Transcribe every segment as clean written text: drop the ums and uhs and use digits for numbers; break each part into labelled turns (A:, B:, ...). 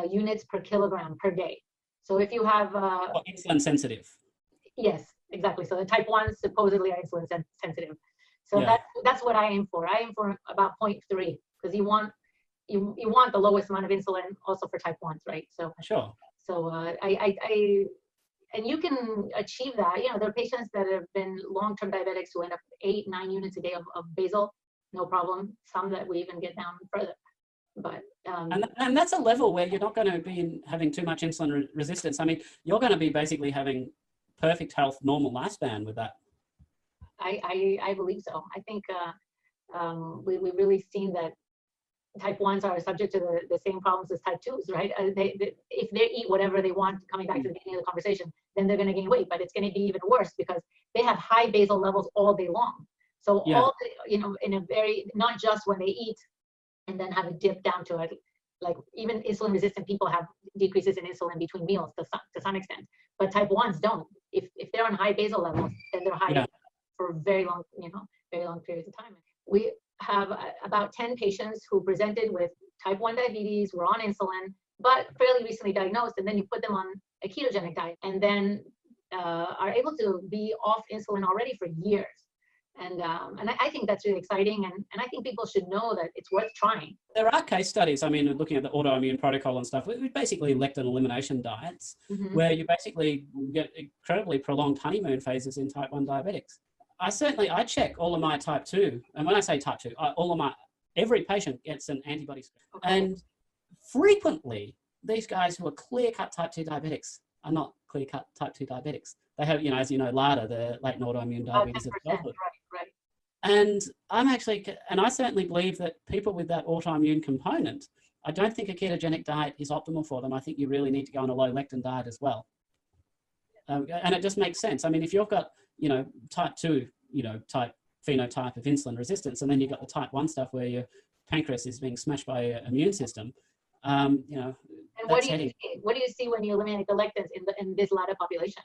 A: units per kilogram per day. So if you have
B: insulin sensitive.
A: Yes, exactly. So the type 1s supposedly are insulin sensitive. So
B: Yeah.
A: that's what I aim for. I aim for about 0.3 because you want the lowest amount of insulin also for type 1s, right? So
B: Sure.
A: So and you can achieve that. You know, there are patients that have been long-term diabetics who end up 8-9 units a day of basal, no problem. Some that we even get down further. But
B: and that's a level where you're not going to be having too much insulin resistance. I mean, you're going to be basically having perfect health, normal lifespan with that.
A: I believe so. I think we've really seen that type 1s are subject to the same problems as type 2s, right? If they eat whatever they want, coming back to the beginning of the conversation, then they're going to gain weight, but it's going to be even worse because they have high basal levels all day long. So all the, in a very, not just when they eat and then have a dip down to it, like even insulin resistant people have decreases in insulin between meals to some extent, but type 1s don't. If they're on high basal levels, then they're high for very long, very long periods of time. We have about 10 patients who presented with type 1 diabetes, were on insulin, but fairly recently diagnosed, and then you put them on a ketogenic diet, and then are able to be off insulin already for years. And I think that's really exciting, and I think people should know that it's worth trying.
B: There are case studies, I mean, looking at the autoimmune protocol and stuff, with basically lectin elimination diets, where you basically get incredibly prolonged honeymoon phases in type 1 diabetics. I check all of my type 2, and when I say type 2, every patient gets an antibody score. Okay. And frequently, these guys who are clear-cut type 2 diabetics are not clear-cut type 2 diabetics. They have, as you know, LADA, the latent autoimmune diabetes of childhood.
A: Right.
B: And I certainly believe that people with that autoimmune component, I don't think a ketogenic diet is optimal for them. I think you really need to go on a low lectin diet as well. And it just makes sense. I mean, if you've got, type 2, type phenotype of insulin resistance, and then you've got the type 1 stuff where your pancreas is being smashed by your immune system,
A: And what do you see when you eliminate the lectins in this latter population?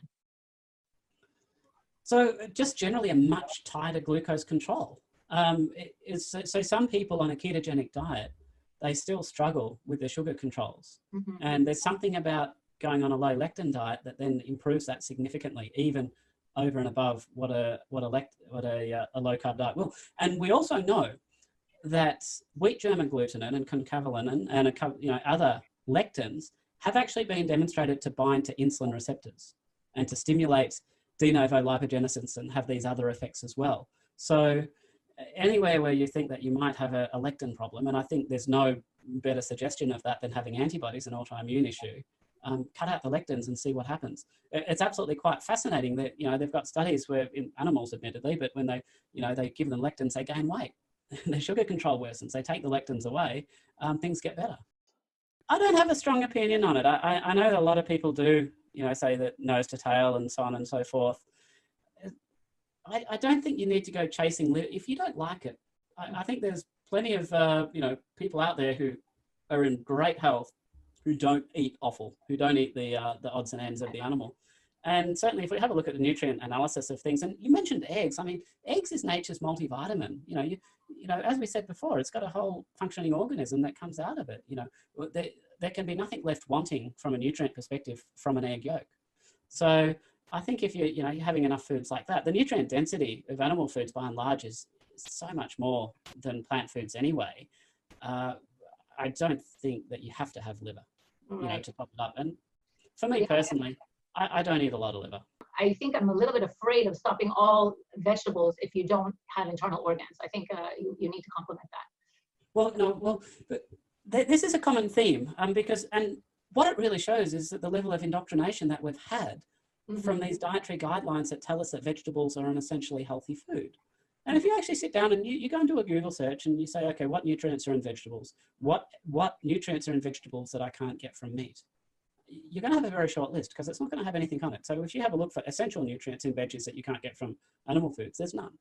B: So just generally a much tighter glucose control. So some people on a ketogenic diet, they still struggle with their sugar controls. And there's something about going on a low lectin diet that then improves that significantly, even over and above what a low carb diet will. And we also know that wheat germ agglutinin and concavalinin and other lectins have actually been demonstrated to bind to insulin receptors and to stimulate de novo lipogenesis and have these other effects as well. So anywhere where you think that you might have a lectin problem, and I think there's no better suggestion of that than having antibodies, an autoimmune issue, cut out the lectins and see what happens. It's absolutely quite fascinating that, they've got studies where in animals admittedly, but when they give them lectins, they gain weight. Their sugar control worsens. They take the lectins away, things get better. I don't have a strong opinion on it. I know that a lot of people do, say that nose to tail and so on and so forth. I don't think you need to go chasing if you don't like it. I think there's plenty of people out there who are in great health who don't eat offal, who don't eat the odds and ends of the animal. And certainly if we have a look at the nutrient analysis of things, and you mentioned eggs, I mean, eggs is nature's multivitamin. As we said before, it's got a whole functioning organism that comes out of it. There can be nothing left wanting from a nutrient perspective from an egg yolk. So I think if you're having enough foods like that, the nutrient density of animal foods by and large is so much more than plant foods anyway. I don't think that you have to have liver, to top it up. And for me personally, I don't eat a lot of liver.
A: I think I'm a little bit afraid of stopping all vegetables if you don't have internal organs. I think you need to complement that.
B: But this is a common theme and what it really shows is that the level of indoctrination that we've had from these dietary guidelines that tell us that vegetables are an essentially healthy food. And if you actually sit down and you go and do a Google search and you say, okay, what nutrients are in vegetables? What nutrients are in vegetables that I can't get from meat? You're going to have a very short list because it's not going to have anything on it. So if you have a look for essential nutrients in veggies that you can't get from animal foods, there's none.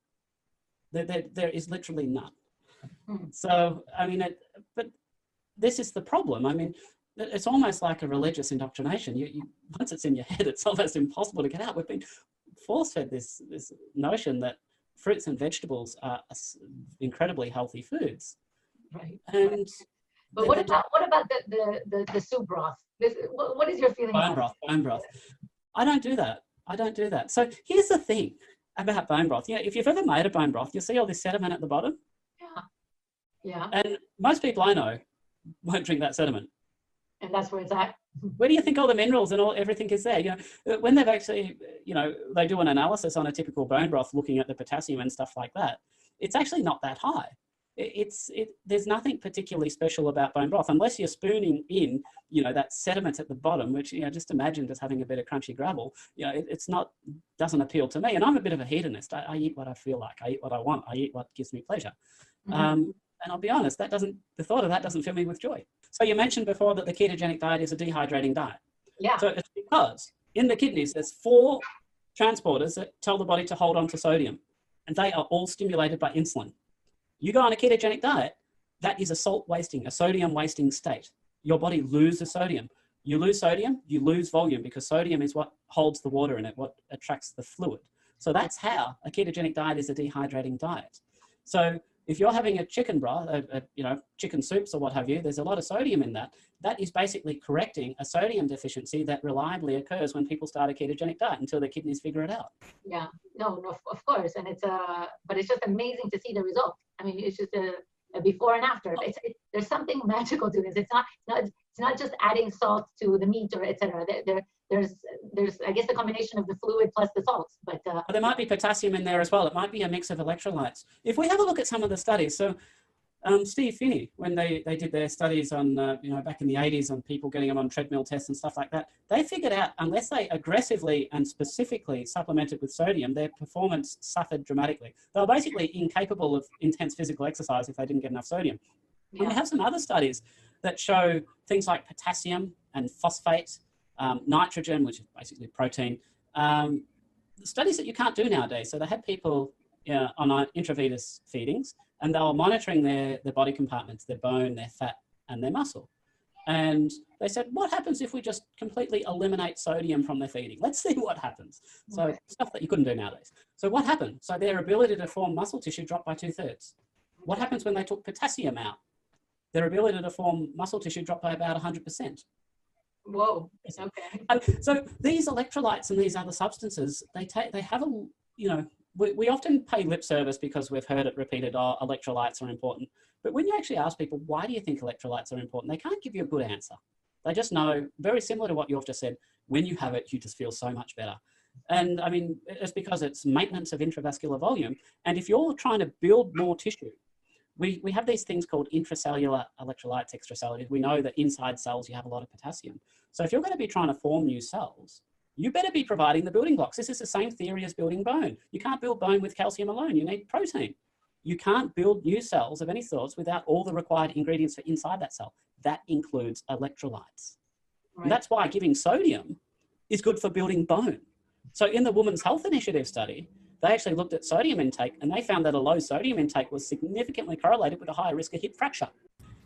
B: There is literally none. So, I mean, but this is the problem. I mean, it's almost like a religious indoctrination. Once it's in your head, it's almost impossible to get out. We've been force-fed this notion that fruits and vegetables are incredibly healthy foods.
A: Right.
B: And
A: But what about the soup broth? What is your feeling?
B: Bone broth. I don't do that. I don't do that. So here's the thing about bone broth. If you've ever made a bone broth, you'll see all this sediment at the bottom.
A: Yeah. Yeah.
B: And most people I know won't drink that sediment.
A: And that's where it's at.
B: Where do you think all the minerals and everything is there? When they've actually, they do an analysis on a typical bone broth looking at the potassium and stuff like that, it's actually not that high. There's nothing particularly special about bone broth unless you're spooning in, that sediment at the bottom, which, just imagine just having a bit of crunchy gravel. Doesn't appeal to me. And I'm a bit of a hedonist. I eat what I feel like. I eat what I want. I eat what gives me pleasure. Mm-hmm. And I'll be honest, the thought of that doesn't fill me with joy. So you mentioned before that the ketogenic diet is a dehydrating diet.
A: Yeah.
B: So it's because in the kidneys, there's 4 transporters that tell the body to hold on to sodium, and they are all stimulated by insulin. You go on a ketogenic diet, that is a sodium wasting state. Your body loses sodium. You lose sodium, you lose volume, because sodium is what holds the water in it, what attracts the fluid. So that's how a ketogenic diet is a dehydrating diet. So if you're having a chicken broth, chicken soups or what have you, there's a lot of sodium in that. That is basically correcting a sodium deficiency that reliably occurs when people start a ketogenic diet until their kidneys figure it out.
A: Yeah, no, of course. And but it's just amazing to see the result. I mean, it's just a before and after. There's something magical to this. It's not just adding salt to the meat or etc. There's I guess the combination of the fluid plus the salts, but
B: there might be potassium in there as well. It might be a mix of electrolytes. If we have a look at some of the studies, so Steve Finney, when they did their studies on back in the 80s on people getting them on treadmill tests and stuff like that, they figured out unless they aggressively and specifically supplemented with sodium, their performance suffered dramatically. They were basically incapable of intense physical exercise if they didn't get enough sodium. Yeah. And we have some other studies that show things like potassium and phosphate, nitrogen, which is basically protein, studies that you can't do nowadays. So they had people on intravenous feedings, and they were monitoring their body compartments, their bone, their fat, and their muscle. And they said, what happens if we just completely eliminate sodium from their feeding? Let's see what happens. So stuff that you couldn't do nowadays. So what happened? So their ability to form muscle tissue dropped by 2/3. What happens when they took potassium out? Their ability to form muscle tissue dropped by about 100%.
A: Whoa, okay.
B: So these electrolytes and these other substances, they have we often pay lip service because we've heard it repeated, electrolytes are important. But when you actually ask people, why do you think electrolytes are important? They can't give you a good answer. They just know, very similar to what you've just said, when you have it, you just feel so much better. And I mean, it's because it's maintenance of intravascular volume. And if you're trying to build more tissue, we have these things called intracellular electrolytes, extracellular. We know that inside cells, you have a lot of potassium. So if you're going to be trying to form new cells, you better be providing the building blocks. This is the same theory as building bone. You can't build bone with calcium alone. You need protein. You can't build new cells of any sorts without all the required ingredients for inside that cell. That includes electrolytes. Right. And that's why giving sodium is good for building bone. So in the Women's Health Initiative study, they actually looked at sodium intake, and they found that a low sodium intake was significantly correlated with a higher risk of hip fracture.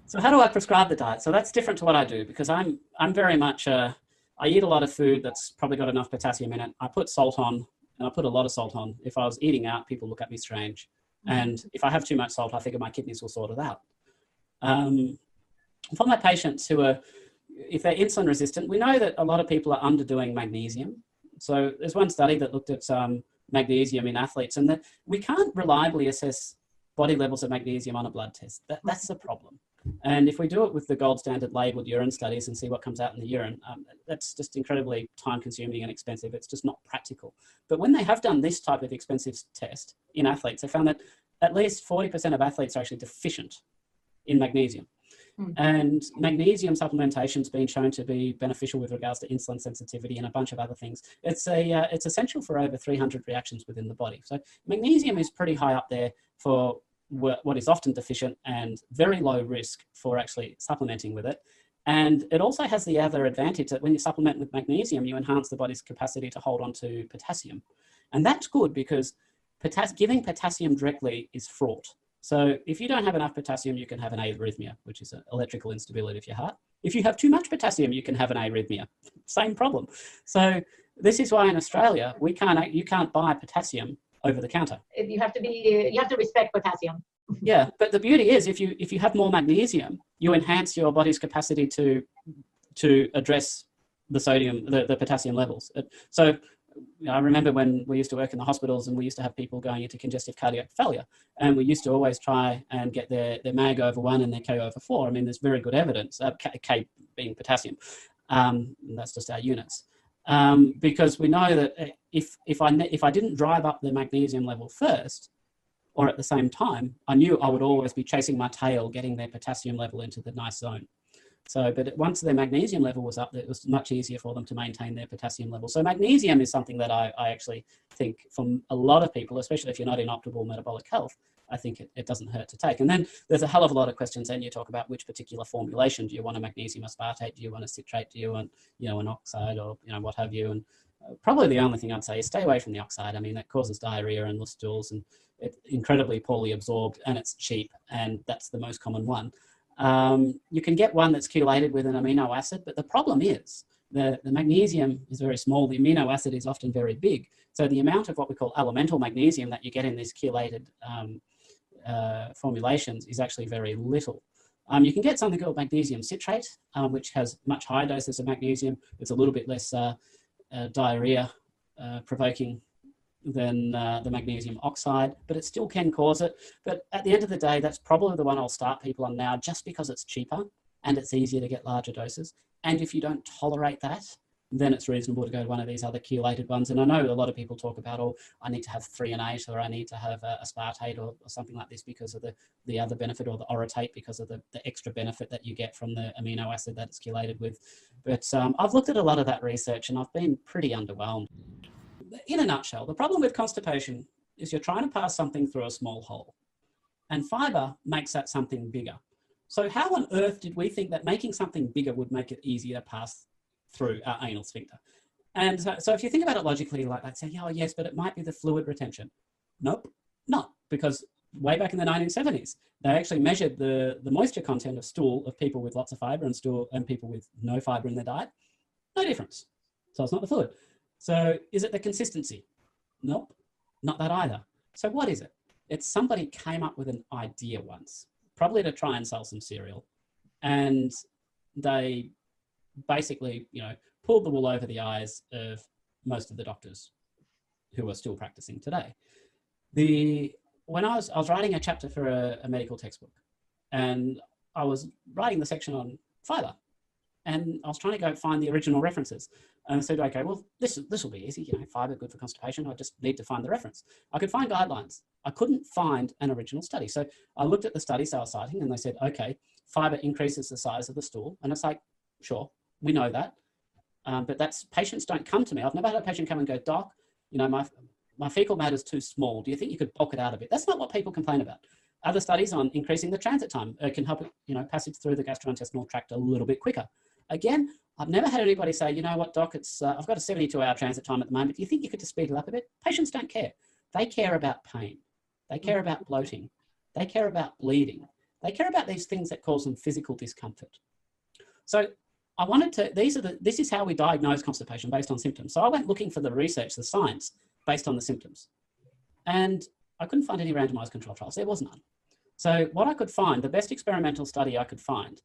B: So how do I prescribe the diet? So that's different to what I do, because I'm very much I eat a lot of food that's probably got enough potassium in it. I put salt on, and I put a lot of salt on. If I was eating out, people look at me strange. And if I have too much salt, I figure my kidneys will sort it out. For my patients who are, if they're insulin resistant, we know that a lot of people are underdoing magnesium. So there's one study that looked at magnesium in athletes, and that we can't reliably assess body levels of magnesium on a blood test. That's the problem. And if we do it with the gold standard labeled urine studies and see what comes out in the urine, that's just incredibly time consuming and expensive. It's just not practical. But when they have done this type of expensive test in athletes, they found that at least 40% of athletes are actually deficient in magnesium. And magnesium supplementation has been shown to be beneficial with regards to insulin sensitivity and a bunch of other things. It's essential for over 300 reactions within the body. So magnesium is pretty high up there for what is often deficient and very low risk for actually supplementing with it. And it also has the other advantage that when you supplement with magnesium, you enhance the body's capacity to hold on to potassium. And that's good because giving potassium directly is fraught. So if you don't have enough potassium, you can have an arrhythmia, which is an electrical instability of your heart. If you have too much potassium, you can have an arrhythmia. Same problem. So this is why in Australia, you can't buy potassium over the counter.
A: You have to respect potassium.
B: Yeah, but the beauty is if you have more magnesium, you enhance your body's capacity to address the sodium, the potassium levels. So I remember when we used to work in the hospitals and we used to have people going into congestive cardiac failure, and we used to always try and get their MAG over 1 and their K over 4. I mean, there's very good evidence, K being potassium. That's just our units. Because we know that if I didn't drive up the magnesium level first, or at the same time, I knew I would always be chasing my tail, getting their potassium level into the nice zone. So, but once their magnesium level was up, it was much easier for them to maintain their potassium level. So magnesium is something that I actually think from a lot of people, especially if you're not in optimal metabolic health, I think it doesn't hurt to take. And then there's a hell of a lot of questions. And you talk about which particular formulation. Do you want a magnesium aspartate? Do you want a citrate? Do you want, an oxide, or, what have you? And probably the only thing I'd say is stay away from the oxide. I mean, that causes diarrhea and loose stools, and it's incredibly poorly absorbed, and it's cheap, and that's the most common one. You can get one that's chelated with an amino acid, but the problem is the magnesium is very small. The amino acid is often very big. So the amount of what we call elemental magnesium that you get in these chelated formulations is actually very little. You can get something called magnesium citrate, which has much higher doses of magnesium. It's a little bit less diarrhea provoking than the magnesium oxide, but it still can cause it. But at the end of the day, that's probably the one I'll start people on now, just because it's cheaper and it's easier to get larger doses. And if you don't tolerate that, then it's reasonable to go to one of these other chelated ones. And I know a lot of people talk about, oh, I need to have 3 and 8, or I need to have aspartate or something like this because of the other benefit, or the orotate because of the extra benefit that you get from the amino acid that it's chelated with. But I've looked at a lot of that research and I've been pretty underwhelmed. In a nutshell, the problem with constipation is you're trying to pass something through a small hole, and fiber makes that something bigger. So how on earth did we think that making something bigger would make it easier to pass through our anal sphincter? And so if you think about it logically, like that, say, oh yes, but it might be the fluid retention. Nope, not, because way back in the 1970s, they actually measured the moisture content of stool of people with lots of fiber and people with no fiber in their diet. No difference. So it's not the fluid. So is it the consistency? Nope, not that either. So what is it? It's somebody came up with an idea once, probably to try and sell some cereal. And they basically, pulled the wool over the eyes of most of the doctors who are still practicing today. When I was writing a chapter for a medical textbook, and I was writing the section on fiber, and I was trying to go find the original references. And I said, okay, well, this will be easy. Fiber, good for constipation. I just need to find the reference. I could find guidelines. I couldn't find an original study. So I looked at the studies they were citing, and they said, okay, fiber increases the size of the stool. And it's like, sure, we know that. But patients don't come to me. I've never had a patient come and go, doc, my fecal matter is too small. Do you think you could bulk it out a bit? That's not what people complain about. Other studies on increasing the transit time can help it, passage through the gastrointestinal tract a little bit quicker. Again, I've never had anybody say, you know what, doc, I've got a 72-hour transit time at the moment. Do you think you could just speed it up a bit? Patients don't care. They care about pain. They care about bloating. They care about bleeding. They care about these things that cause them physical discomfort. So I wanted to, this is how we diagnose constipation, based on symptoms. So I went looking for the research, the science, based on the symptoms. And I couldn't find any randomized control trials. There was none. So what I could find, the best experimental study I could find,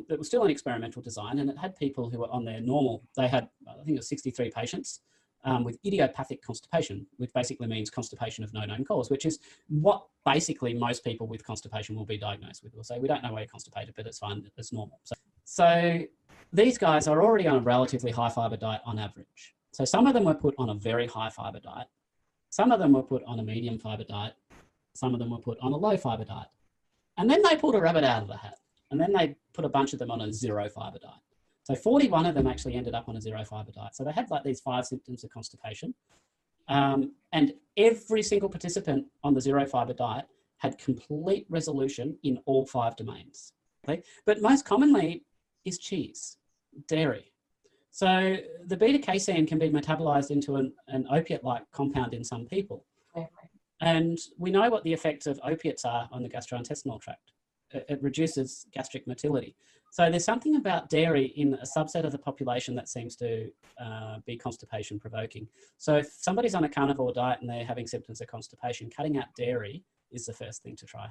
B: it was still an experimental design, and it had people who were on their normal, they had, I think it was 63 patients with idiopathic constipation, which basically means constipation of no known cause, which is what basically most people with constipation will be diagnosed with. We'll say, we don't know why you're constipated, but it's fine, it's normal. So these guys are already on a relatively high fiber diet on average. So some of them were put on a very high fiber diet. Some of them were put on a medium fiber diet. Some of them were put on a low fiber diet. And then they pulled a rabbit out of the hat. And then they put a bunch of them on a 0 fiber diet. So 41 of them actually ended up on a 0 fiber diet. So they had like these 5 symptoms of constipation. And every single participant on the 0 fiber diet had complete resolution in all 5 domains. Okay? But most commonly is cheese, dairy. So the beta-casein can be metabolized into an opiate-like compound in some people. And we know what the effects of opiates are on the gastrointestinal tract. It reduces gastric motility. So there's something about dairy in a subset of the population that seems to be constipation provoking. So if somebody's on a carnivore diet and they're having symptoms of constipation, cutting out dairy is the first thing to try.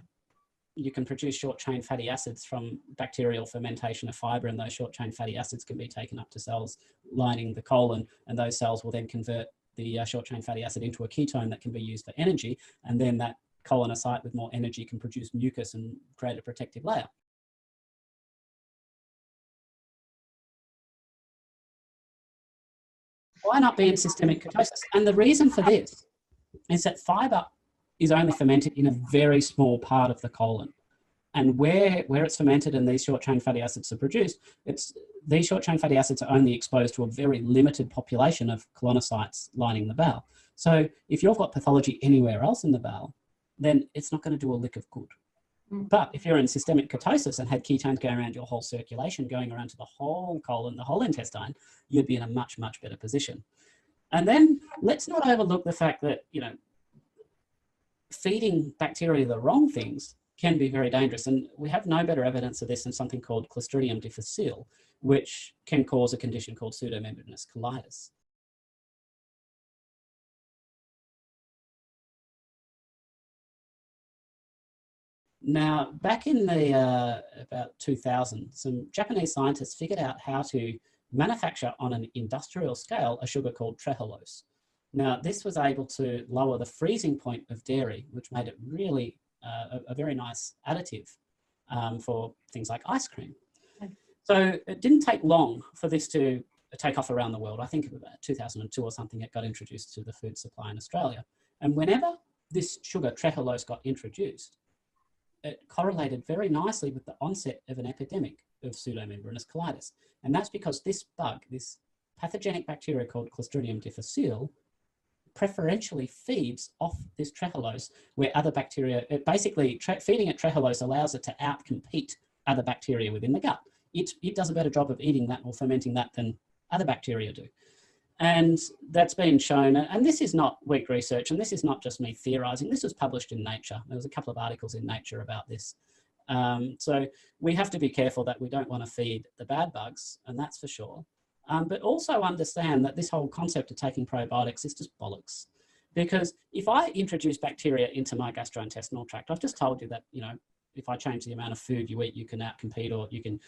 B: You can produce short-chain fatty acids from bacterial fermentation of fiber, and those short-chain fatty acids can be taken up to cells lining the colon, and those cells will then convert the short-chain fatty acid into a ketone that can be used for energy, and then that colonocyte with more energy can produce mucus and create a protective layer. Why not be in systemic ketosis? And the reason for this is that fiber is only fermented in a very small part of the colon. And where it's fermented and these short-chain fatty acids are produced, these short-chain fatty acids are only exposed to a very limited population of colonocytes lining the bowel. So if you've got pathology anywhere else in the bowel, then it's not going to do a lick of good. But if you're in systemic ketosis and had ketones going around your whole circulation, going around to the whole colon, the whole intestine, you'd be in a much, much better position. And then let's not overlook the fact that, you know, feeding bacteria the wrong things can be very dangerous. And we have no better evidence of this than something called Clostridium difficile, which can cause a condition called pseudomembranous colitis. Now, back in the about 2000, some Japanese scientists figured out how to manufacture on an industrial scale a sugar called trehalose. Now, this was able to lower the freezing point of dairy, which made it really a very nice additive for things like ice cream. So it didn't take long for this to take off around the world. I think about 2002 or something, it got introduced to the food supply in Australia. And whenever this sugar trehalose got introduced, it correlated very nicely with the onset of an epidemic of pseudomembranous colitis. And that's because this bug, this pathogenic bacteria called Clostridium difficile, preferentially feeds off this trehalose where other bacteria, basically feeding it trehalose allows it to outcompete other bacteria within the gut. It does a better job of eating that or fermenting that than other bacteria do. And that's been shown, and this is not weak research, and this is not just me theorizing, this was published in Nature. There was a couple of articles in Nature about this. So we have to be careful that we don't want to feed the bad bugs, and that's for sure. But also understand that this whole concept of taking probiotics is just bollocks. Because if I introduce bacteria into my gastrointestinal tract, I've just told you that, you know, if I change the amount of food you eat, you can outcompete, or you can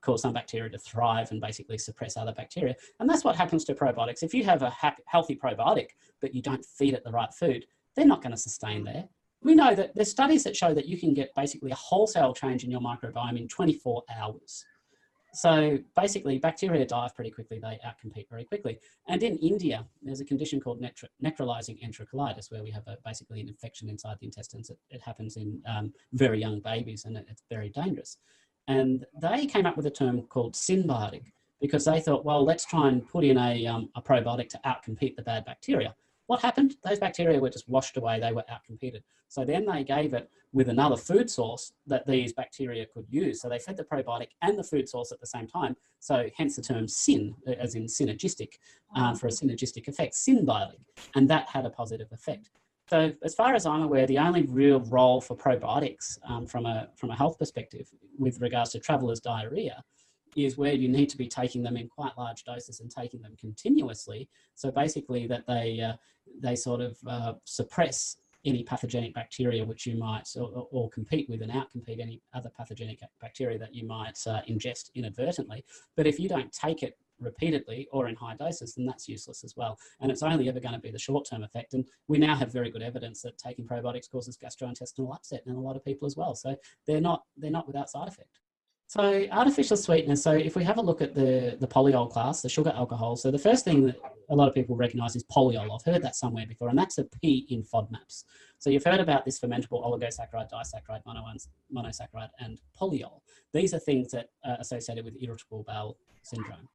B: cause some bacteria to thrive and basically suppress other bacteria. And that's what happens to probiotics. If you have a healthy probiotic, but you don't feed it the right food, they're not going to sustain there. We know that there's studies that show that you can get basically a wholesale change in your microbiome in 24 hours. So basically bacteria die off pretty quickly, they outcompete very quickly. And in India, there's a condition called necrolizing enterocolitis, where we have basically an infection inside the intestines. It happens in very young babies, and it's very dangerous. And they came up with a term called synbiotic, because they thought, well, let's try and put in a probiotic to outcompete the bad bacteria. What happened? Those bacteria were just washed away. They were outcompeted. So then they gave it with another food source that these bacteria could use. So they fed the probiotic and the food source at the same time. So hence the term syn, as in synergistic, for a synergistic effect, synbiotic. And that had a positive effect. So as far as I'm aware, the only real role for probiotics from a health perspective with regards to traveller's diarrhea is where you need to be taking them in quite large doses and taking them continuously. So basically that they sort of suppress any pathogenic bacteria which you might or compete with and outcompete any other pathogenic bacteria that you might ingest inadvertently. But if you don't take it repeatedly or in high doses, then that's useless as well. And it's only ever going to be the short-term effect. And we now have very good evidence that taking probiotics causes gastrointestinal upset in a lot of people as well. So they're not without side effect. So artificial sweeteners. So if we have a look at the polyol class, the sugar alcohol. So the first thing that a lot of people recognize is polyol. I've heard that somewhere before, and that's a P in FODMAPs. So you've heard about this fermentable oligosaccharide, disaccharide, monosaccharide, and polyol. These are things that are associated with irritable bowel syndrome.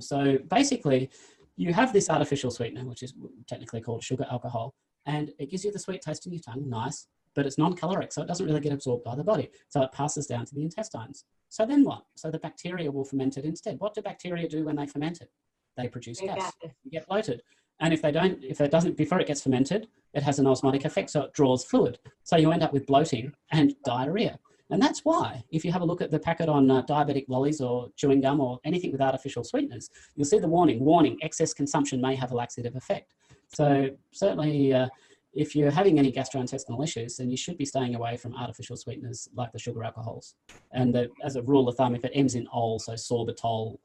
B: So basically, you have this artificial sweetener, which is technically called sugar alcohol, and it gives you the sweet taste in your tongue, nice, but it's non-caloric, so it doesn't really get absorbed by the body. So it passes down to the intestines. So then what? So the bacteria will ferment it instead. What do bacteria do when they ferment it? They produce gas. You get bloated. And if it doesn't, before it gets fermented, it has an osmotic effect, so it draws fluid. So you end up with bloating and diarrhea. And that's why, if you have a look at the packet on diabetic lollies or chewing gum or anything with artificial sweeteners, you'll see the warning, excess consumption may have a laxative effect. So certainly, if you're having any gastrointestinal issues, then you should be staying away from artificial sweeteners like the sugar alcohols. And as a rule of thumb, if it ends in ol, so sorbitol,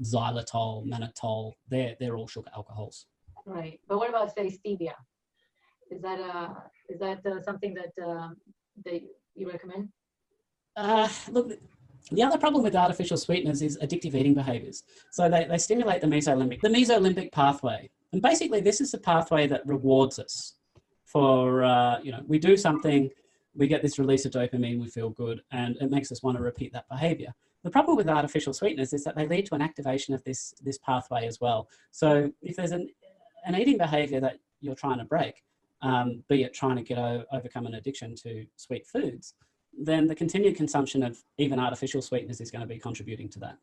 B: xylitol, mannitol, they're all sugar alcohols.
A: Right. But what about, say, stevia? Is that something that you recommend?
B: Look, the other problem with artificial sweeteners is addictive eating behaviors. So they stimulate the mesolimbic pathway. And basically, this is the pathway that rewards us for, we do something, we get this release of dopamine, we feel good, and it makes us want to repeat that behavior. The problem with artificial sweeteners is that they lead to an activation of this pathway as well. So if there's an eating behavior that you're trying to break, be it trying to overcome an addiction to sweet foods, then the continued consumption of even artificial sweeteners is going to be contributing to that.